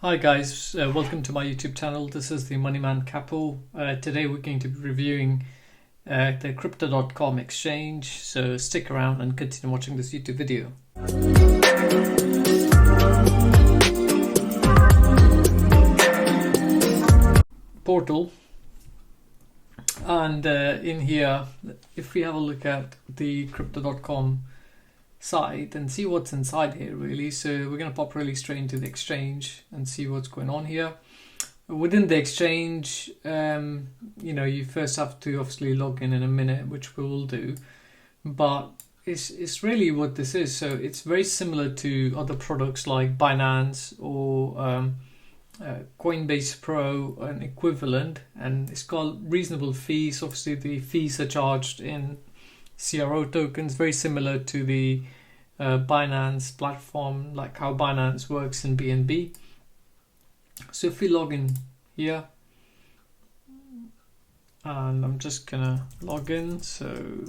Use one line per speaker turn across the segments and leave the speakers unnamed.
Hi guys, welcome to my YouTube channel. This is the Moneyman Capo. Today we're going to be reviewing the Crypto.com exchange, so stick around and continue watching this YouTube video. Portal, and in here, if we have a look at the Crypto.com site and see what's inside here really. So we're going to pop really straight into the exchange and see what's going on here. Within the exchange, you first have to obviously log in a minute, which we will do, but it's really what this is. So it's very similar to other products like Binance or Coinbase Pro and equivalent, and it's got reasonable fees. Obviously the fees are charged in CRO tokens, very similar to the Binance platform, like how Binance works in BNB. So if we log in here, and I'm just gonna log in, so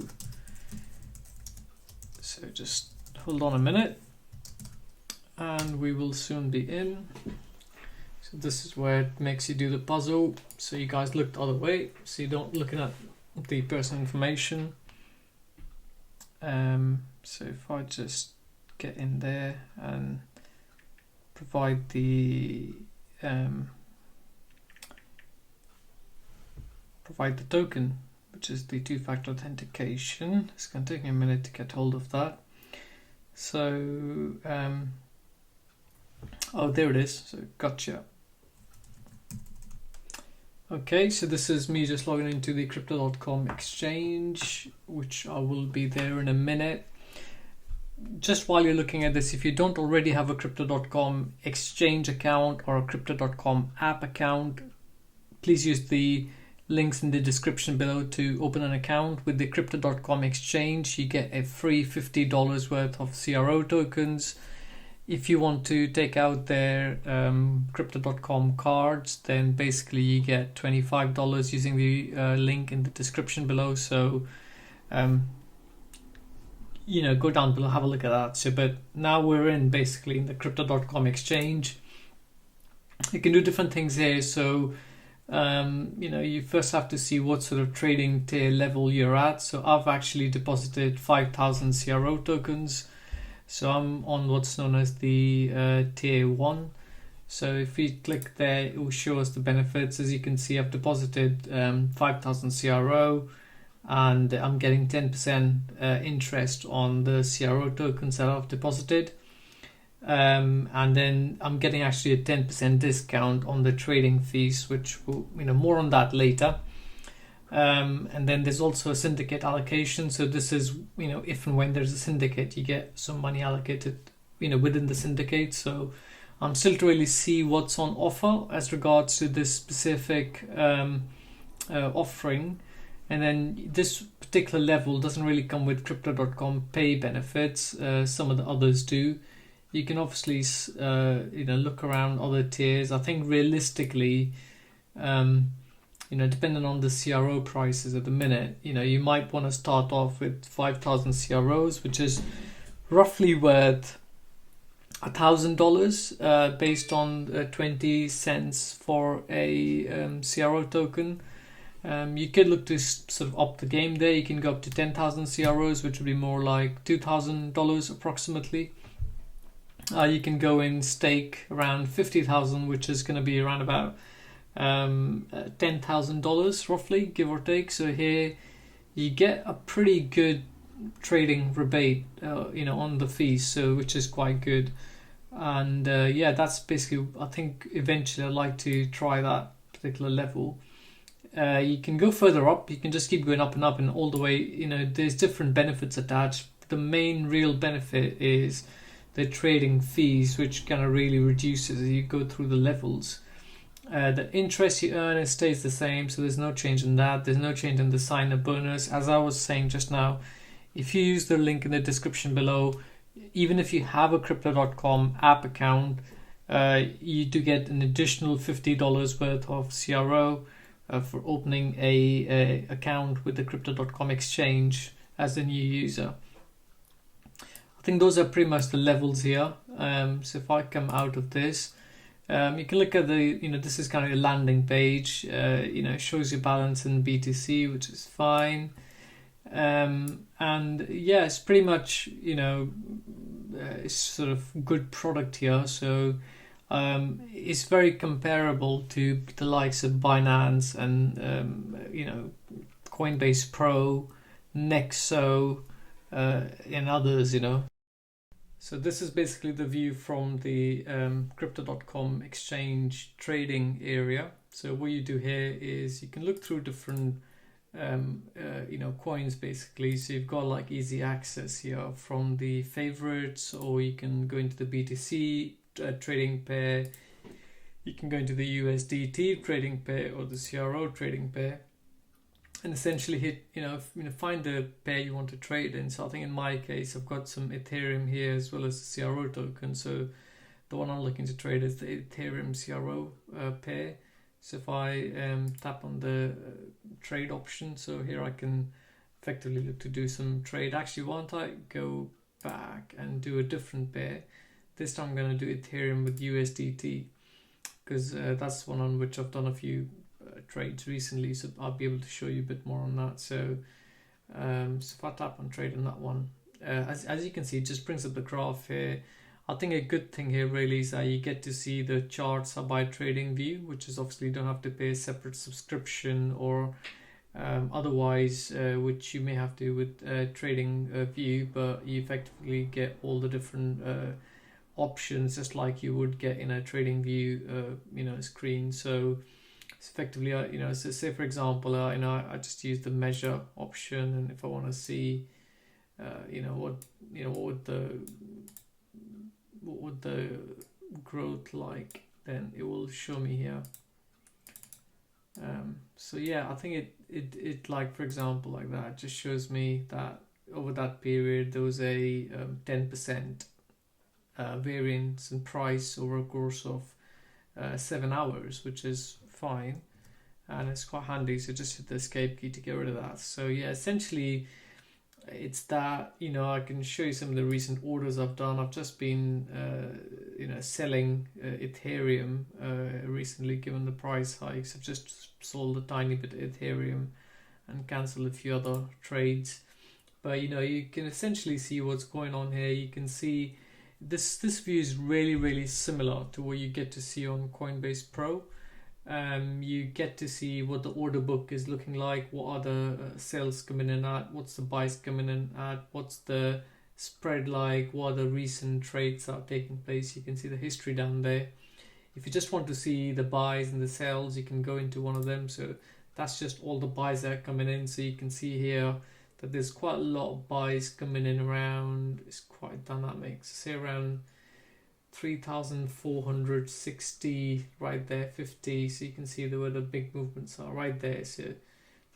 just hold on a minute and we will soon be in. So this is where it makes you do the puzzle, so you guys look the other way so you don't looking at the personal information. So if I just get in there and provide the token, which is the two-factor authentication. It's going to take me a minute to get hold of that. So oh, there it is. So gotcha. Okay, so this is me just logging into the Crypto.com exchange, which I will be there in a minute. Just while you're looking at this, if you don't already have a Crypto.com exchange account or a Crypto.com app account, please use the links in the description below to open an account. With the Crypto.com exchange, you get a free $50 worth of CRO tokens. If you want to take out their Crypto.com cards, then basically you get $25 using the link in the description below. So go down below, have a look at that. So but now we're in basically in the Crypto.com exchange. You can do different things here. So you first have to see what sort of trading tier level you're at. So I've actually deposited 5,000 CRO tokens. So I'm on what's known as the tier 1. So if we click there, it will show us the benefits. As you can see, I've deposited 5,000 CRO and I'm getting 10% interest on the CRO tokens that I've deposited. And then I'm getting actually a 10% discount on the trading fees, which will, more on that later. And then there's also a syndicate allocation. So this is, if and when there's a syndicate, you get some money allocated, within the syndicate. So I'm still to really see what's on offer as regards to this specific offering. And then this particular level doesn't really come with Crypto.com pay benefits. Some of the others do. You can obviously, look around other tiers. I think realistically, depending on the CRO prices at the minute, you might want to start off with 5,000 CROs, which is roughly worth $1,000 based on 20 cents for a CRO token. You could look to sort of up the game there. You can go up to 10,000 CROs, which would be more like $2,000 approximately. You can go in stake around 50,000, which is going to be around about $10,000 roughly, give or take. So here you get a pretty good trading rebate, on the fees, so which is quite good. And that's basically, I think eventually I'd like to try that particular level. You can go further up. You can just keep going up and up and all the way. There's different benefits attached. The main real benefit is the trading fees, which kind of really reduces as you go through the levels. The interest you earn, it stays the same, so there's no change in that. There's no change in the sign-up bonus. As I was saying just now, if you use the link in the description below, even if you have a Crypto.com app account, you do get an additional $50 worth of CRO for opening a account with the Crypto.com exchange as a new user. I think those are pretty much the levels here. So if I come out of this, You can look at the, this is kind of a landing page. It shows your balance in BTC, which is fine. And yeah, it's pretty much, it's sort of good product here. So it's very comparable to the likes of Binance and, Coinbase Pro, Nexo, and others, So this is basically the view from the crypto.com exchange trading area. So what you do here is you can look through different coins basically. So you've got like easy access here from the favorites, or you can go into the BTC trading pair. You can go into the USDT trading pair or the CRO trading pair, and essentially hit, find the pair you want to trade in. So I think in my case, I've got some Ethereum here as well as the CRO token. So the one I'm looking to trade is the Ethereum CRO pair. So if I tap on the trade option, so here I can effectively look to do some trade. Actually, why don't I go back and do a different pair? This time I'm going to do Ethereum with USDT, because that's one on which I've done a few trades recently, so I'll be able to show you a bit more on that. So if I tap on trade on that one, as you can see, it just brings up the graph here. I think a good thing here really is that you get to see the charts by trading view, which is obviously you don't have to pay a separate subscription or otherwise, which you may have to with trading view, but you effectively get all the different options just like you would get in a trading view screen. So it's effectively so say for example I just use the measure option, and if I want to see what would the growth like, then it will show me here. So yeah, I think it like, for example, like that just shows me that over that period there was a 10% variance in price over a course of 7 hours, which is fine, and it's quite handy. So just hit the escape key to get rid of that. So yeah, essentially it's that, I can show you some of the recent orders I've done. I've just been selling Ethereum recently, given the price hikes. I've just sold a tiny bit of Ethereum and cancelled a few other trades. But you can essentially see what's going on here. You can see this view is really, really similar to what you get to see on Coinbase Pro. You get to see what the order book is looking like, what are the sales coming in at, what's the buys coming in at, what's the spread like, what are the recent trades that are taking place. You can see the history down there. If you just want to see the buys and the sells, you can go into one of them. So that's just all the buys that are coming in. So you can see here that there's quite a lot of buys coming in around, it's quite dynamic. So say around 3,460 right there, 50. So you can see where the big movements are right there. So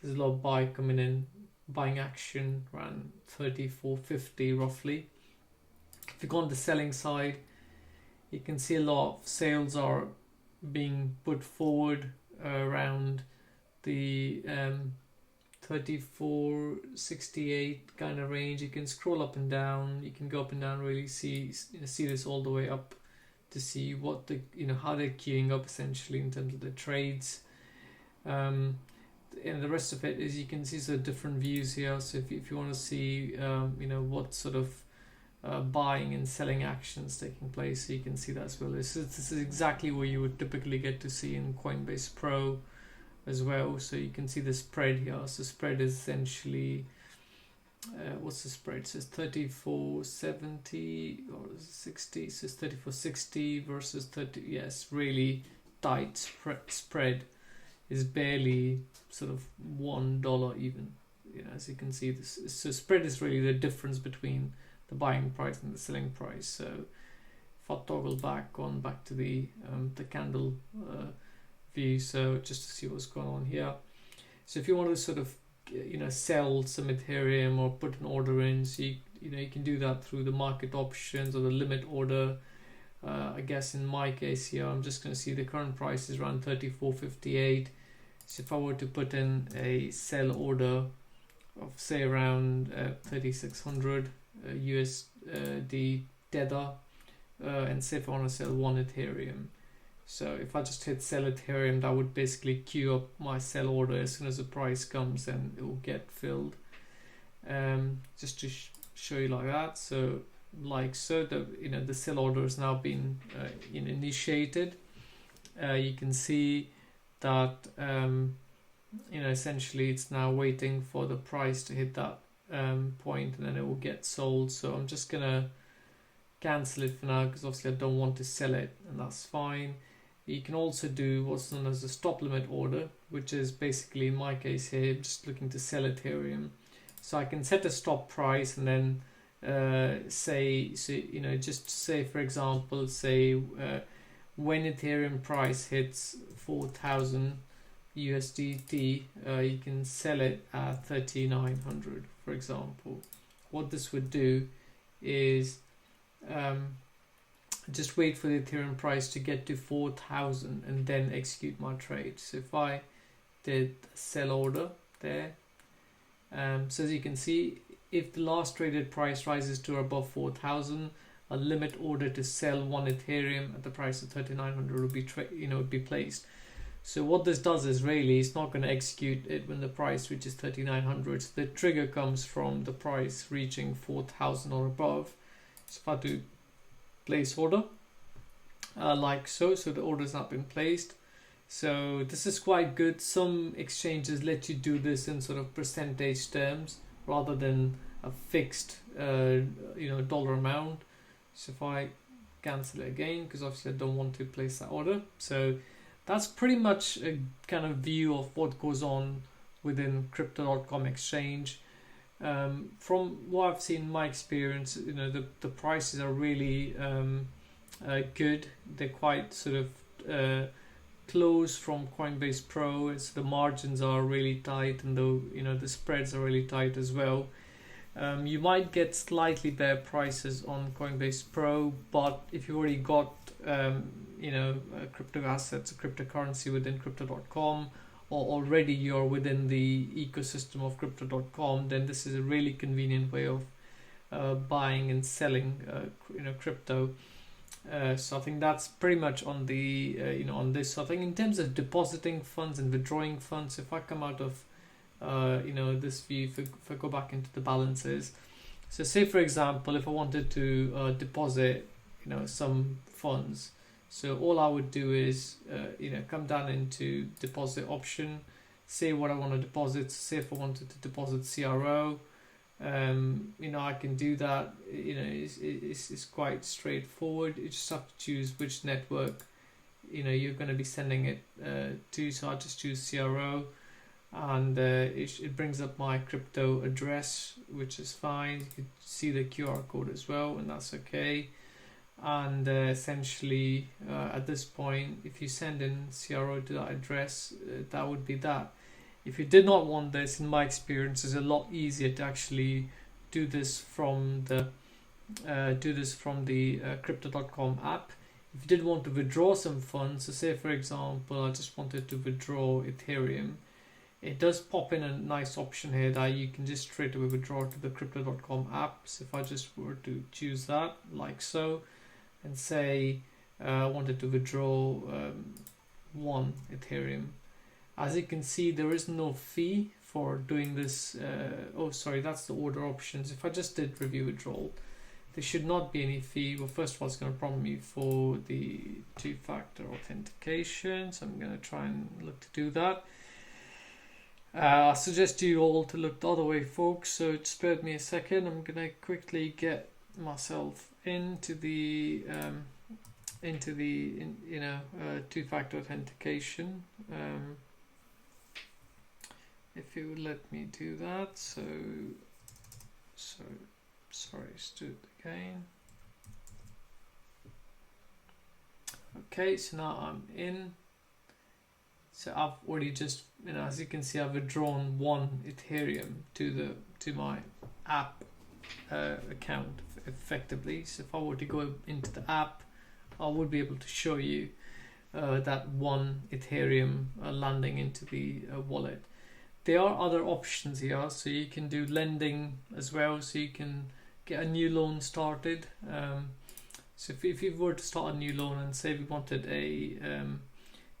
there's a lot of buy coming in, buying action around 3,450 roughly. If you go on the selling side, you can see a lot of sales are being put forward around the 3468 kind of range. You can scroll up and down, you can go up and down, really see this all the way up to see what the how they're queuing up essentially in terms of the trades. And the rest of it is, you can see the different views here. So if you want to see what sort of buying and selling actions taking place, so you can see that as well. This is exactly what you would typically get to see in Coinbase Pro as well. So you can see the spread here. So spread is essentially what's the spread? It says 3470 or 60. So it's 3460 versus 30. Yes, really tight spread. Is barely sort of $1 even. As you can see, this so spread is really the difference between the buying price and the selling price. So if I toggle back to the candle view, so just to see what's going on here. So if you want to sort of sell some Ethereum or put an order in, so you can do that through the market options or the limit order. I guess in my case here, I'm just going to see the current price is around 34.58. So if I were to put in a sell order of say around 3600 USD tether, and say if I want to sell one Ethereum, So if I just hit sell Ethereum, that would basically queue up my sell order. As soon as the price comes, and it will get filled. Just to show you like that. So the sell order has now been initiated. You can see that essentially it's now waiting for the price to hit that point, and then it will get sold. So I'm just gonna cancel it for now, because obviously I don't want to sell it, and that's fine. You can also do what's known as a stop limit order, which is basically, in my case here, just looking to sell Ethereum. So I can set a stop price, and then just say, for example, when Ethereum price hits 4,000 USDT, you can sell it at 3,900, for example. What this would do is just wait for the Ethereum price to get to 4,000 and then execute my trade. So if I did a sell order there, so as you can see, if the last traded price rises to above 4,000, a limit order to sell one Ethereum at the price of 3,900 would be placed. So what this does is really, it's not going to execute it when the price reaches 3,900. So the trigger comes from the price reaching 4,000 or above. So if I do place order, like so the order has not been placed. So this is quite good. Some exchanges let you do this in sort of percentage terms rather than a fixed dollar amount. So if I cancel it again, because obviously I don't want to place that order. So that's pretty much a kind of view of what goes on within Crypto.com exchange. From what I've seen in my experience, the prices are really good. They're quite sort of close from Coinbase Pro. So the margins are really tight, and the spreads are really tight as well. You might get slightly better prices on Coinbase Pro, but if you already got crypto assets, cryptocurrency within Crypto.com, or already you're within the ecosystem of Crypto.com, then this is a really convenient way of buying and selling crypto. So I think that's pretty much on the on this. So I think in terms of depositing funds and withdrawing funds, if I come out of this view, if I go back into the balances, so say for example, if I wanted to deposit some funds, so all I would do is come down into deposit option, say what I want to deposit. Say if I wanted to deposit CRO, I can do that. It's quite straightforward. You just have to choose which network you're going to be sending it to. So I just choose CRO, and it brings up my crypto address, which is fine. You can see the QR code as well, and that's okay. And essentially at this point, if you send in CRO to that address, that would be that. If you did not want this, in my experience, it's a lot easier to actually do this from the Crypto.com app. If you did want to withdraw some funds, so say for example, I just wanted to withdraw Ethereum, it does pop in a nice option here that you can just straight away withdraw to the Crypto.com app. So if I just were to choose that, like so, and say I wanted to withdraw 1 Ethereum, as you can see, there is no fee for doing this. That's the order options. If I just did review withdrawal, there should not be any fee. Well, first of all, it's going to prompt me for the 2-factor authentication, so I'm going to try and look to do that. I suggest you all to look the other way, folks, so just bear with me a second. I'm going to quickly get myself into the 2-factor authentication. If you would let me do that. So sorry, let's do it again. Okay, so now I'm in. So I've already just, as you can see, I've withdrawn 1 Ethereum to my app account effectively. So if I were to go into the app, I would be able to show you that 1 Ethereum landing into the wallet. There are other options here, so you can do lending as well, so you can get a new loan started. So if you were to start a new loan and say we wanted a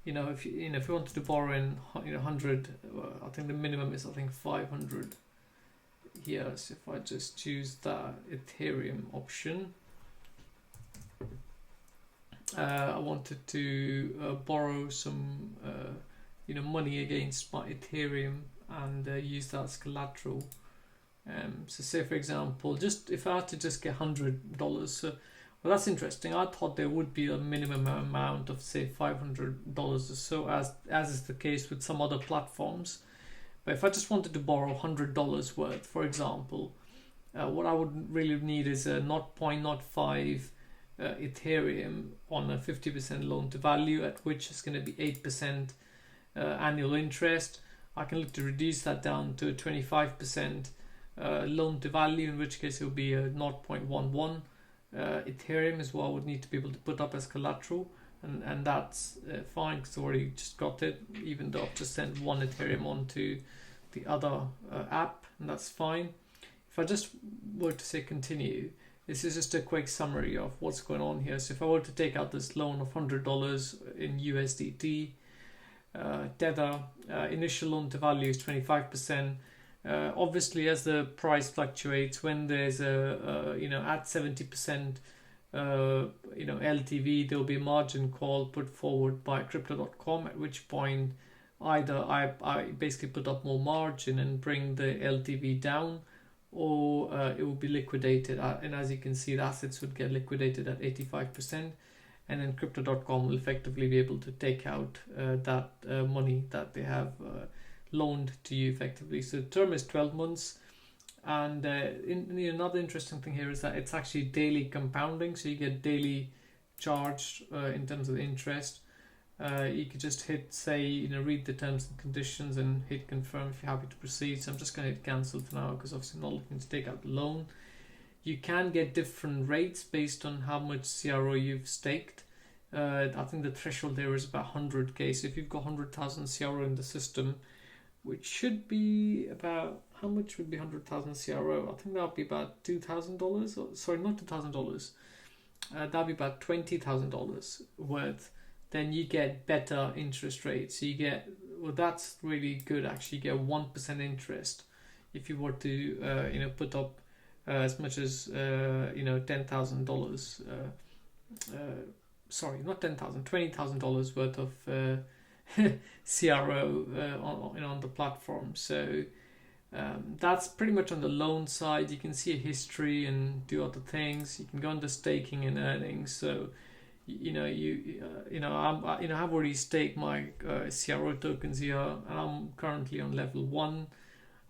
if we wanted to borrow in 100, I think the minimum is 500 here. So if I just choose the Ethereum option, I wanted to borrow some money against my Ethereum and use that as collateral. So say for example, just if I had to just get $100, so well, that's interesting. I thought there would be a minimum amount of say $500 or so, as is the case with some other platforms. But if I just wanted to borrow $100 worth, for example, what I would really need is a 0.05 Ethereum on a 50% loan to value, at which is going to be 8% annual interest. I can look to reduce that down to 25% loan to value, in which case it will be a 0.11 Ethereum is what I would need to be able to put up as collateral, and that's fine because I already just got it, even though I've just sent one Ethereum onto the other app, and that's fine. If I just were to say continue, this is just a quick summary of what's going on here. So if I were to take out this loan of $100 in USDT, Tether, initial loan to value is 25%. Obviously, as the price fluctuates, when there's at 70% LTV, there will be a margin call put forward by Crypto.com, at which point either I basically put up more margin and bring the LTV down, or it will be liquidated. And as you can see, the assets would get liquidated at 85%, and then Crypto.com will effectively be able to take out that money that they have loaned to you effectively. So the term is 12 months, and another interesting thing here is that it's actually daily compounding, so you get daily charged in terms of interest. You could just hit read the terms and conditions and hit confirm if you're happy to proceed. So I'm just going to hit cancel for now, because obviously I'm not looking to take out the loan. You can get different rates based on how much CRO you've staked. I think the threshold there is about 100k. So if you've got 100,000 CRO in the system, which should be about, how much would be 100,000 CRO? I think that would be about $2,000. Sorry, not $2,000. That would be about $20,000 worth. Then you get better interest rates. So you get, well, that's really good actually. You get 1% interest if you were to put up as much as $10,000. Sorry, not $10,000, $20,000 worth of CRO on the platform. So that's pretty much on the loan side. You can see a history and do other things. You can go under staking and earnings. So I've already staked my CRO tokens here, and I'm currently on level 1.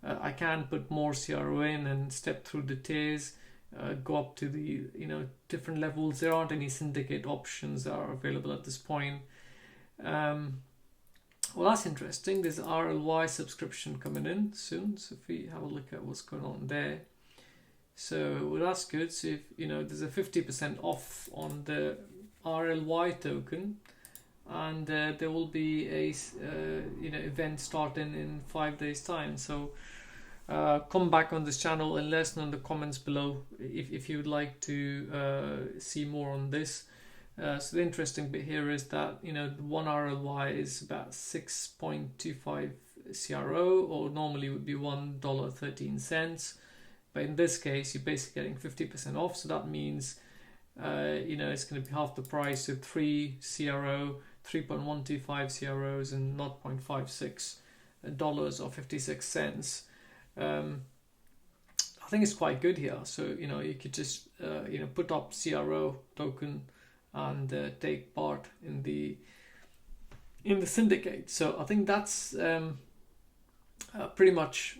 I can put more CRO in and step through the tiers, go up to the different levels. There aren't any syndicate options that are available at this point. Well, that's interesting. There's RLY subscription coming in soon. So if we have a look at what's going on there. So well, that's good. So if there's a 50% off on the RLY token, and there will be a event starting in 5 days time. So come back on this channel and let us know in the comments below if you would like to see more on this. So the interesting bit here is that the one RLY is about 6.25 CRO, or normally would be $1.13. But in this case, you're basically getting 50% off. So that means it's going to be half the price of 3 CRO, 3.125 CROs, and $0.56 or 56 cents. I think it's quite good here. So you could just put up CRO token and take part in the syndicate. So I think that's pretty much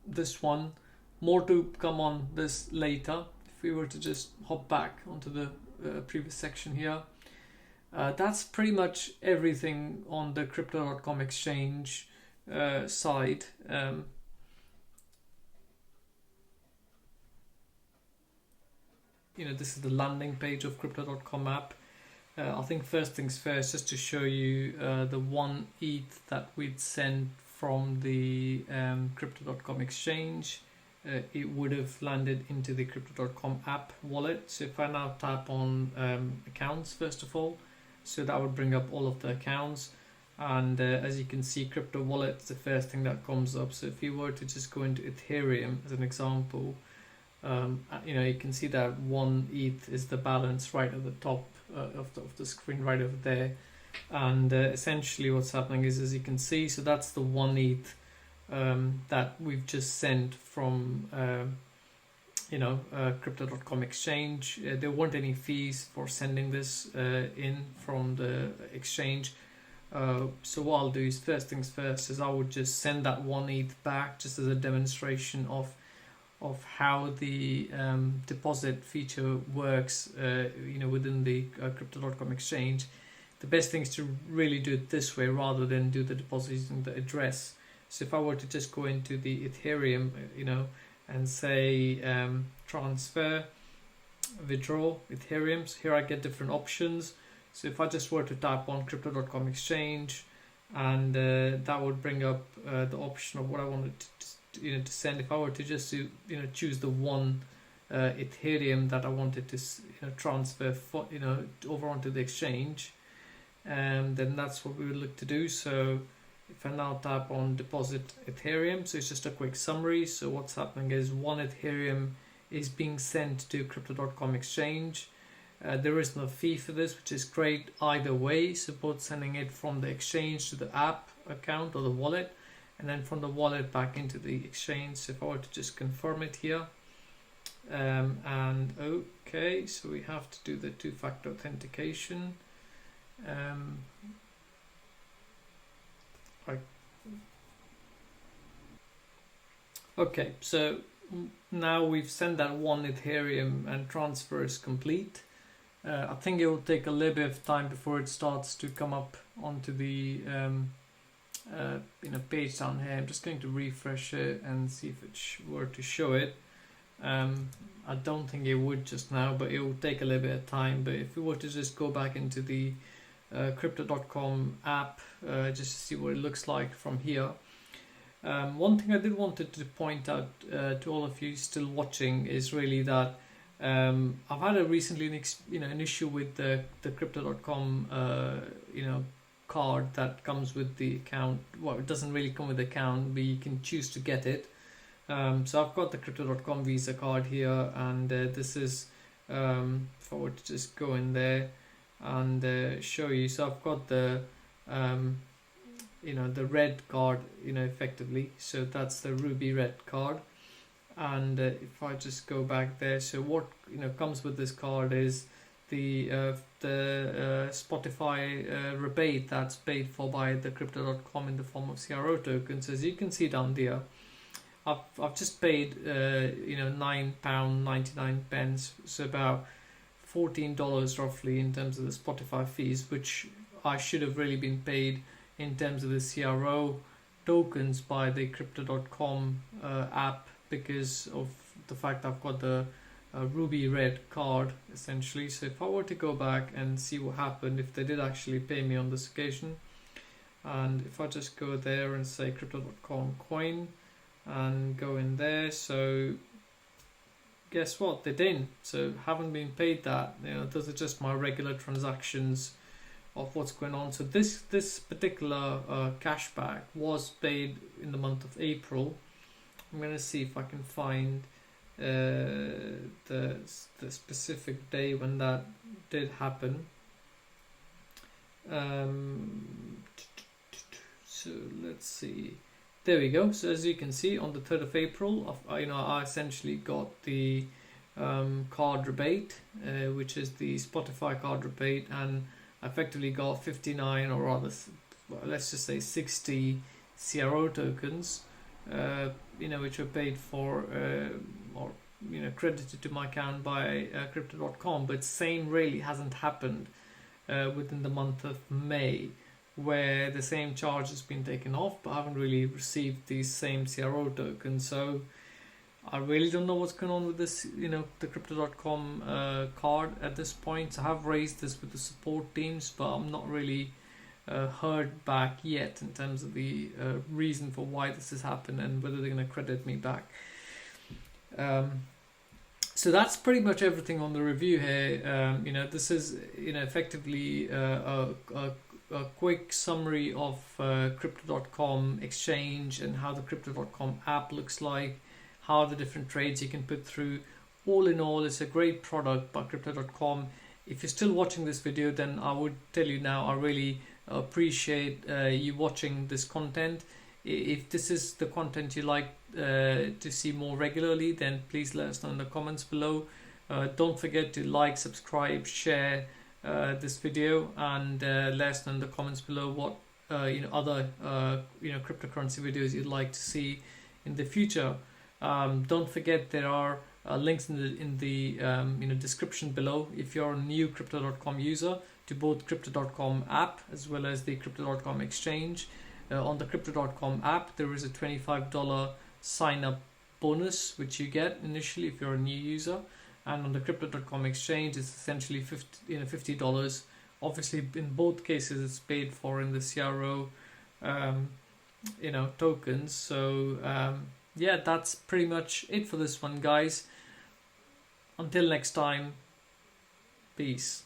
this one. More to come on this later. If we were to just hop back onto the previous section here, that's pretty much everything on the Crypto.com exchange side. This is the landing page of Crypto.com app. I think first things first, just to show you the 1 ETH that we'd sent from the Crypto.com exchange it would have landed into the Crypto.com app wallet. So if I now tap on accounts first of all, so that would bring up all of the accounts, and as you can see, crypto wallet is the first thing that comes up. So if you were to just go into Ethereum as an example, you can see that 1 ETH is the balance right at the top of the screen right over there. And essentially what's happening is, as you can see, so that's the 1 ETH that we've just sent from Crypto.com exchange. There weren't any fees for sending this in from the exchange. So what I'll do is, first things first, is I would just send that 1 ETH back, just as a demonstration of how the deposit feature works within the Crypto.com exchange. The best thing is to really do it this way rather than do the deposit using the address. So if I were to just go into the Ethereum, and say transfer, withdraw Ethereum, so here I get different options. So if I just were to tap on Crypto.com exchange, and that would bring up the option of what I wanted to send. If I were to just choose the one Ethereum that I wanted to transfer over onto the exchange, then that's what we would look to do. So if I now tap on deposit Ethereum, so it's just a quick summary. So what's happening is 1 Ethereum is being sent to Crypto.com exchange. There is no fee for this, which is great either way. So both sending it from the exchange to the app account or the wallet, and then from the wallet back into the exchange. So if I were to just confirm it here, and okay, so we have to do the two-factor authentication. Okay, so now we've sent that 1 Ethereum and transfer is complete. I think it will take a little bit of time before it starts to come up onto the page down here. I'm just going to refresh it and see if it were to show it. I don't think it would just now, but it will take a little bit of time. But if we were to just go back into the Crypto.com app, just to see what it looks like from here. One thing I did wanted to point out to all of you still watching is really that I've had recently an issue with the Crypto.com card that comes with the account. Well, it doesn't really come with the account, but you can choose to get it. So I've got the Crypto.com Visa card here, and this is if I were to just go in there and show you. So I've got the the red card, effectively. So that's the ruby red card. And if I just go back there, so what comes with this card is the Spotify rebate that's paid for by the Crypto.com in the form of CRO tokens. As you can see down there, I've just paid £9.99, so about $14 roughly in terms of the Spotify fees, which I should have really been paid in terms of the CRO tokens by the Crypto.com app, because of the fact I've got the ruby red card essentially. So if I were to go back and see what happened if they did actually pay me on this occasion, and if I just go there and say Crypto.com coin and go in there, so guess what, they didn't. So haven't been paid that. Those are just my regular transactions of what's going on. So this particular cashback was paid in the month of April. I'm going to see if I can find the specific day when that did happen. So let's see. There we go. So as you can see, on the 3rd of April, I essentially got the card rebate, which is the Spotify card rebate, and I effectively got 59, or rather, let's just say 60 CRO tokens, which were paid for or credited to my account by Crypto.com. But same really hasn't happened within the month of May, where the same charge has been taken off, but I haven't really received these same CRO tokens. So I really don't know what's going on with this, the Crypto.com card at this point. So I have raised this with the support teams, but I'm not really heard back yet in terms of the reason for why this has happened and whether they're going to credit me back. So that's pretty much everything on the review here. This is effectively a quick summary of Crypto.com exchange and how the Crypto.com app looks like, how the different trades you can put through. All in all, it's a great product by Crypto.com. If you're still watching this video, then I would tell you now, I really appreciate you watching this content. If this is the content you like to see more regularly, then please let us know in the comments below. Don't forget to like, subscribe, share this video, and let us know in the comments below what other cryptocurrency videos you'd like to see in the future. Don't forget there are links in the description below if you're a new Crypto.com user, to both Crypto.com app as well as the Crypto.com exchange. On the Crypto.com app, there is a $25 sign up bonus which you get initially if you're a new user, and on the Crypto.com exchange it's essentially $50. Obviously in both cases it's paid for in the CRO tokens. So yeah, that's pretty much it for this one, guys. Until next time, peace.